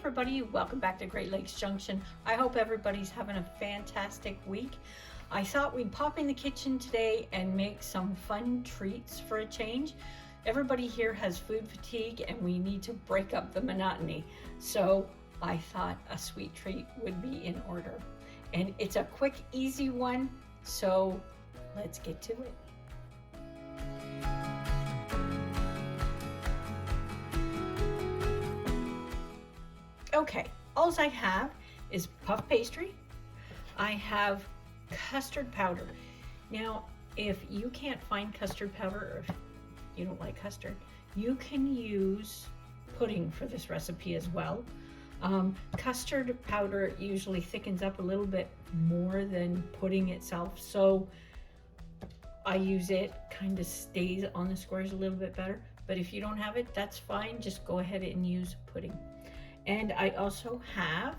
everybody, welcome back to Great Lakes Junction. I hope everybody's having a fantastic week. I thought we'd pop in the kitchen today and make some fun treats for a change. Everybody here has food fatigue and we need to break up the monotony. So I thought a sweet treat would be in order. And it's a quick, easy one, so let's get to it. Okay, all I have is puff pastry. I have custard powder. Now, if you can't find custard powder, or if you don't like custard, you can use pudding for this recipe as well. Custard powder usually thickens up a little bit more than pudding itself, so I use it, kind of stays on the squares a little bit better. But if you don't have it, that's fine, just go ahead and use pudding. And I also have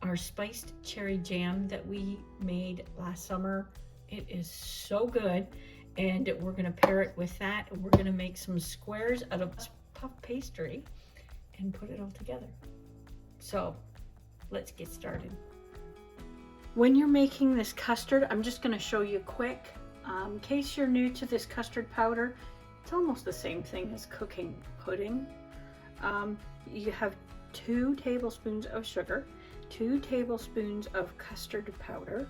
our spiced cherry jam that we made last summer. It is so good, and we're gonna pair it with that. We're gonna make some squares out of puff pastry and put it all together. So let's get started. When you're making this custard, I'm just gonna show you quick. In case you're new to this custard powder, it's almost the same thing as cooking pudding. You have 2 tablespoons of sugar, 2 tablespoons of custard powder,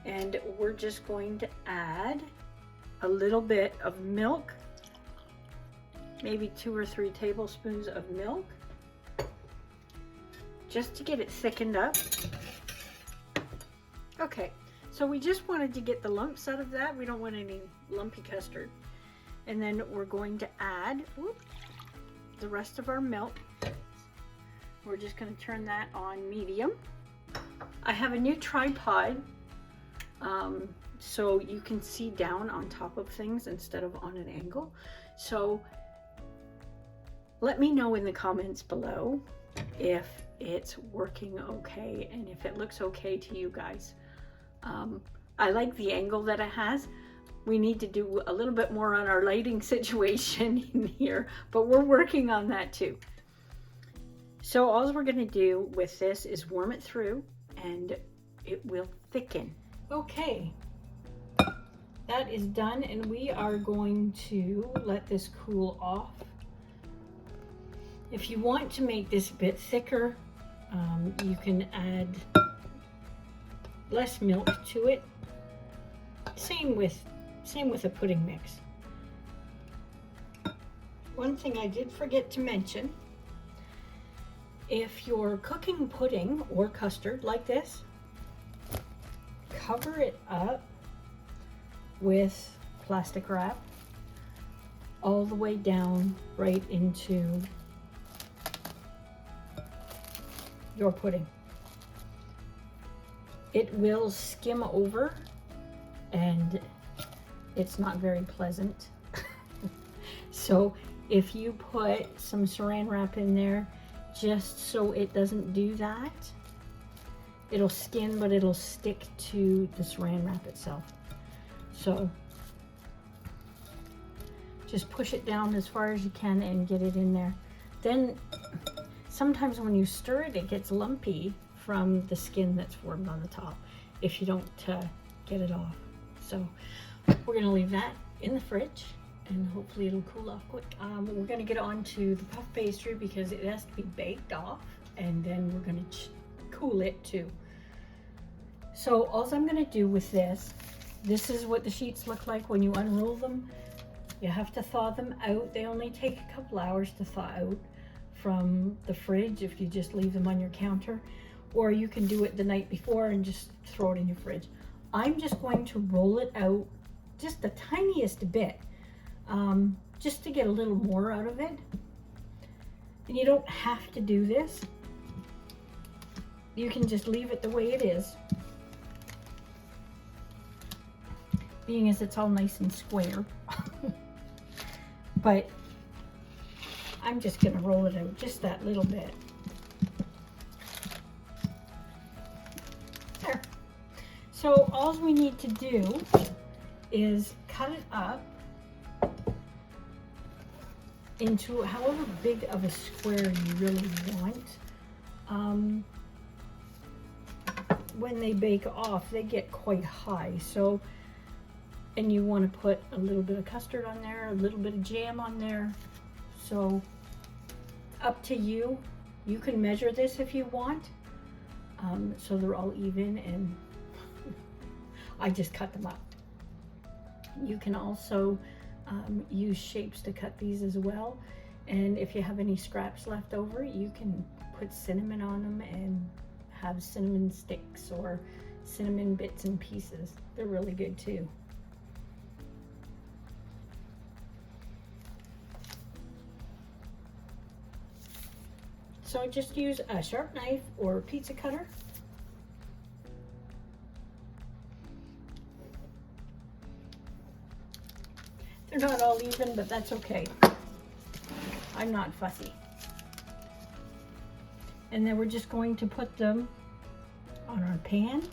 and we're just going to add a little bit of milk, maybe 2 or 3 tablespoons of milk, just to get it thickened up. Okay, so we just wanted to get the lumps out of that. We don't want any lumpy custard. And then we're going to add the rest of our milk. We're just going to turn that on medium. I have a new tripod, so you can see down on top of things instead of on an angle. So let me know in the comments below if it's working okay and if it looks okay to you guys. I like the angle that it has. We need to do a little bit more on our lighting situation in here, but we're working on that too. So all we're going to do with this is warm it through and it will thicken. Okay, that is done, and we are going to let this cool off. If you want to make this a bit thicker, you can add less milk to it. Same with a pudding mix. One thing I did forget to mention, if you're cooking pudding or custard like this, cover it up with plastic wrap all the way down right into your pudding. It will skim over and it's not very pleasant. So if you put some saran wrap in there, just so it doesn't do that, it'll skin, but it'll stick to the saran wrap itself. So just push it down as far as you can and get it in there. Then sometimes when you stir it, it gets lumpy from the skin that's formed on the top if you don't get it off. So we're gonna leave that in the fridge and hopefully it'll cool off quick. We're gonna get on to the puff pastry because it has to be baked off, and then we're gonna cool it too. So all I'm gonna do with this is what the sheets look like when you unroll them. You have to thaw them out. They only take a couple hours to thaw out from the fridge if you just leave them on your counter, or you can do it the night before and just throw it in your fridge. I'm just going to roll it out just the tiniest bit, just to get a little more out of it. And you don't have to do this. You can just leave it the way it is, being as it's all nice and square. But I'm just gonna roll it out just that little bit. There. So all we need to do is cut it up into however big of a square you really want. When they bake off, they get quite high. So, and you want to put a little bit of custard on there, a little bit of jam on there. So, up to you. You can measure this if you want. So they're all even, and I just cut them up. You can also use shapes to cut these as well. And if you have any scraps left over, you can put cinnamon on them and have cinnamon sticks or cinnamon bits and pieces. They're really good too. So just use a sharp knife or pizza cutter. They're not all even, but that's okay. I'm not fussy. And then we're just going to put them on our pan.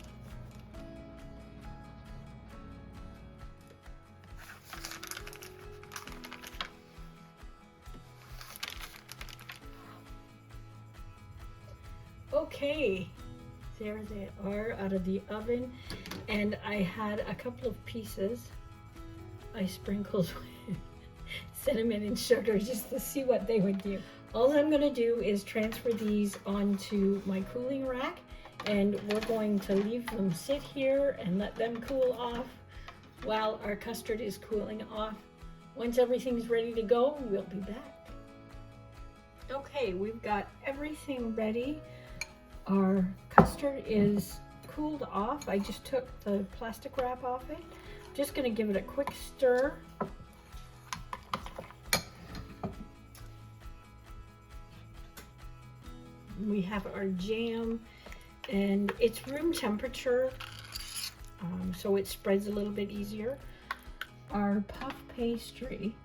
Okay, there they are out of the oven. And I had a couple of pieces I sprinkled with cinnamon and sugar just to see what they would do. All I'm going to do is transfer these onto my cooling rack, and we're going to leave them sit here and let them cool off while our custard is cooling off. Once everything's ready to go, we'll be back. Okay, we've got everything ready. Our custard is cooled off. I just took the plastic wrap off it. Just going to give it a quick stir. We have our jam, and it's room temperature, so it spreads a little bit easier. Our puff pastry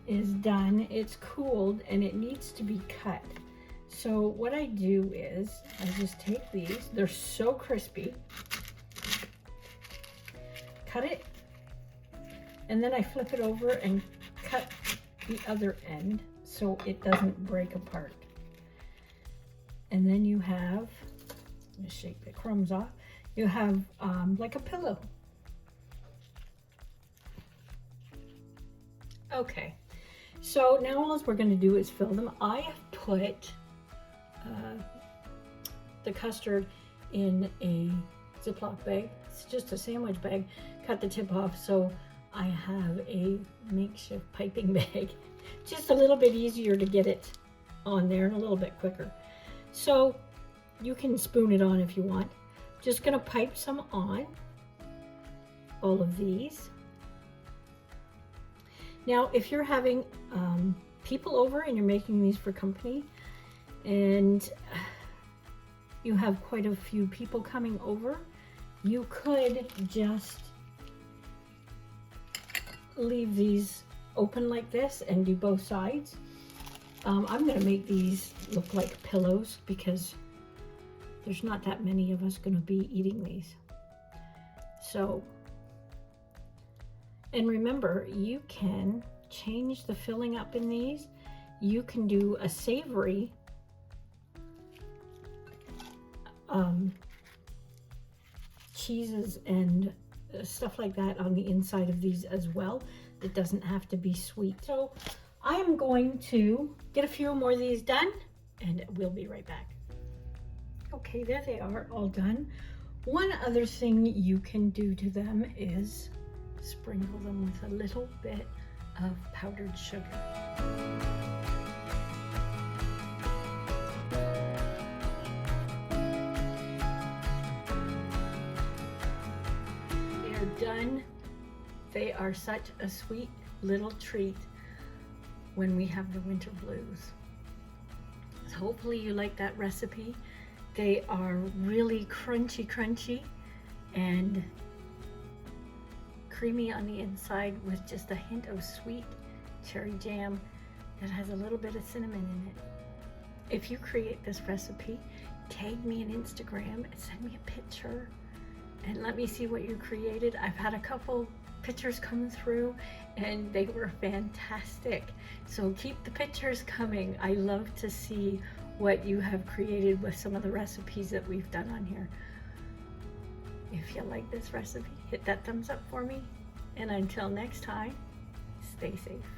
is done. It's cooled and it needs to be cut. So what I do is I just take these. They're so crispy. Cut it, and then I flip it over and cut the other end so it doesn't break apart. And then you have, let me shake the crumbs off, you have like a pillow. Okay, so now all we're going to do is fill them. I have put the custard in a Ziploc bag. It's just a sandwich bag. Cut the tip off, so I have a makeshift piping bag. Just a little bit easier to get it on there and a little bit quicker. So you can spoon it on if you want. Just gonna pipe some on all of these. Now, if you're having people over and you're making these for company, and you have quite a few people coming over, you could just leave these open like this and do both sides. I'm going to make these look like pillows because there's not that many of us going to be eating these. So, and remember, you can change the filling up in these. You can do a savory cheeses and stuff like that on the inside of these as well. It doesn't have to be sweet. So I am going to get a few more of these done, and we'll be right back. Okay, there they are, all done. One other thing you can do to them is sprinkle them with a little bit of powdered sugar. They're done. They are such a sweet little treat when we have the winter blues. So hopefully you like that recipe. They are really crunchy and creamy on the inside with just a hint of sweet cherry jam that has a little bit of cinnamon in it. If you create this recipe, tag me on Instagram and send me a picture and let me see what you created. I've had a couple pictures coming through, and they were fantastic. So keep the pictures coming. I love to see what you have created with some of the recipes that we've done on here. If you like this recipe, hit that thumbs up for me. And until next time, stay safe.